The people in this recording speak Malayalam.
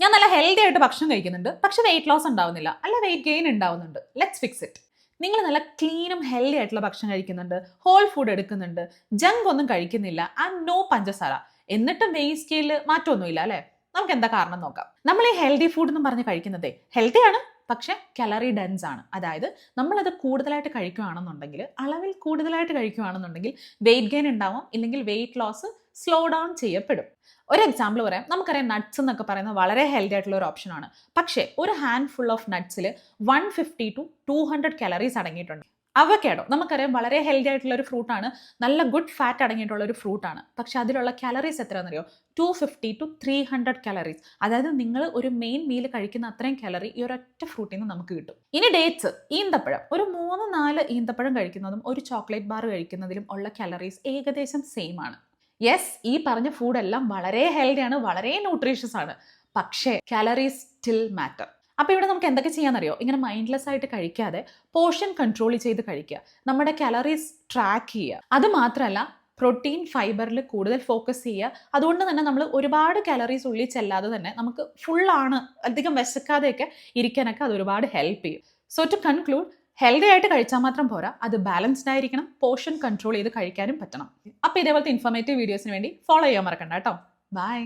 ഞാൻ നല്ല ഹെൽത്തി ആയിട്ട് ഭക്ഷണം കഴിക്കുന്നുണ്ട്, പക്ഷെ വെയിറ്റ് ലോസ് ഉണ്ടാവുന്നില്ല, അല്ല വെയിറ്റ് ഗെയിൻ ഉണ്ടാവുന്നുണ്ട്. Let's fix it. നിങ്ങൾ നല്ല ക്ലീനും ഹെൽത്തി ആയിട്ടുള്ള ഭക്ഷണം കഴിക്കുന്നുണ്ട്, ഹോൾ ഫുഡ് എടുക്കുന്നുണ്ട്, ജങ്ക് ഒന്നും കഴിക്കുന്നില്ല, ആൻഡ് നോ പഞ്ചസാര, എന്നിട്ടും വെയിറ്റ് സ്കെയിലിൽ മാറ്റമൊന്നുമില്ല അല്ലേ? നമുക്ക് എന്താ കാരണം നോക്കാം. നമ്മൾ ഈ ഹെൽത്തി ഫുഡ് എന്ന് പറഞ്ഞ് കഴിക്കുന്നതേ ഹെൽത്തിയാണ്, പക്ഷെ കലറി ഡെൻസ് ആണ്. അതായത് നമ്മളത് കൂടുതലായിട്ട് കഴിക്കുകയാണെന്നുണ്ടെങ്കിൽ, അളവിൽ കൂടുതലായിട്ട് കഴിക്കുകയാണെന്നുണ്ടെങ്കിൽ വെയിറ്റ് ഗെയിൻ ഉണ്ടാവും, ഇല്ലെങ്കിൽ വെയിറ്റ് ലോസ് സ്ലോ ഡൗൺ ചെയ്യപ്പെടും. ഒരു എക്സാമ്പിൾ പറയാം. നമുക്കറിയാം നട്ട്സ് എന്നൊക്കെ പറയുന്നത് വളരെ ഹെൽത്തി ആയിട്ടുള്ള ഒരു ഓപ്ഷനാണ്. പക്ഷേ ഒരു ഹാൻഡ് ഫുൾ ഓഫ് നട്ട്സിൽ 150 to 200 കലറീസ് അടങ്ങിയിട്ടുണ്ട്. അവക്കാഡോ നമുക്കറിയാം വളരെ ഹെൽത്തി ആയിട്ടുള്ള ഒരു ഫ്രൂട്ടാണ്, നല്ല ഗുഡ് ഫാറ്റ് അടങ്ങിയിട്ടുള്ള ഒരു ഫ്രൂട്ടാണ്. പക്ഷെ അതിലുള്ള കലറീസ് എത്രയാണെന്നറിയോ? 250 to 300 കലറീസ്. അതായത് നിങ്ങൾ ഒരു മെയിൻ മീൽ കഴിക്കുന്ന അത്രയും കലറി ഈ ഒരൊറ്റ ഫ്രൂട്ടിൽ നിന്ന് നമുക്ക് കിട്ടും. ഇനി ഡേറ്റ്സ്, ഈന്തപ്പഴം, ഒരു 3-4 ഈന്തപ്പഴം കഴിക്കുന്നതും ഒരു ചോക്ലേറ്റ് ബാർ കഴിക്കുന്നതിലും ഉള്ള കലറീസ് ഏകദേശം സെയിം ആണ്. യെസ്, ഈ പറഞ്ഞ ഫുഡെല്ലാം വളരെ ഹെൽത്തിയാണ്, വളരെ ന്യൂട്രീഷ്യസ് ആണ്, പക്ഷേ കാലറീസ് സ്റ്റിൽ മാറ്റർ. അപ്പോൾ ഇവിടെ നമുക്ക് എന്തൊക്കെ ചെയ്യാന്നറിയോ? ഇങ്ങനെ മൈൻഡ്ലെസ് ആയിട്ട് കഴിക്കാതെ പോർഷൻ കൺട്രോൾ ചെയ്ത് കഴിക്കുക, നമ്മുടെ കാലറീസ് ട്രാക്ക് ചെയ്യുക. അത് മാത്രമല്ല, പ്രോട്ടീൻ ഫൈബറിൽ കൂടുതൽ ഫോക്കസ് ചെയ്യുക. അതുകൊണ്ട് തന്നെ നമ്മൾ ഒരുപാട് കാലറീസ് ഉള്ളിൽ ചെല്ലാതെ തന്നെ നമുക്ക് ഫുള്ളാണ്, അധികം വിശക്കാതെയൊക്കെ ഇരിക്കാനൊക്കെ അത് ഒരുപാട് ഹെൽപ്പ് ചെയ്യും. സോ ടു കൺക്ലൂഡ്, ഹെൽത്തി ആയിട്ട് കഴിച്ചാൽ മാത്രം പോരാ, അത് ബാലൻസ്ഡ് ആയിരിക്കണം, പോർഷൻ കൺട്രോൾ ചെയ്ത് കഴിക്കാനും പറ്റണം. അപ്പോൾ ഇതേപോലത്തെ ഇൻഫോർമേറ്റീവ് വീഡിയോസിന് വേണ്ടി ഫോളോ ചെയ്യാൻ മറക്കണ്ട കേട്ടോ. ബൈ.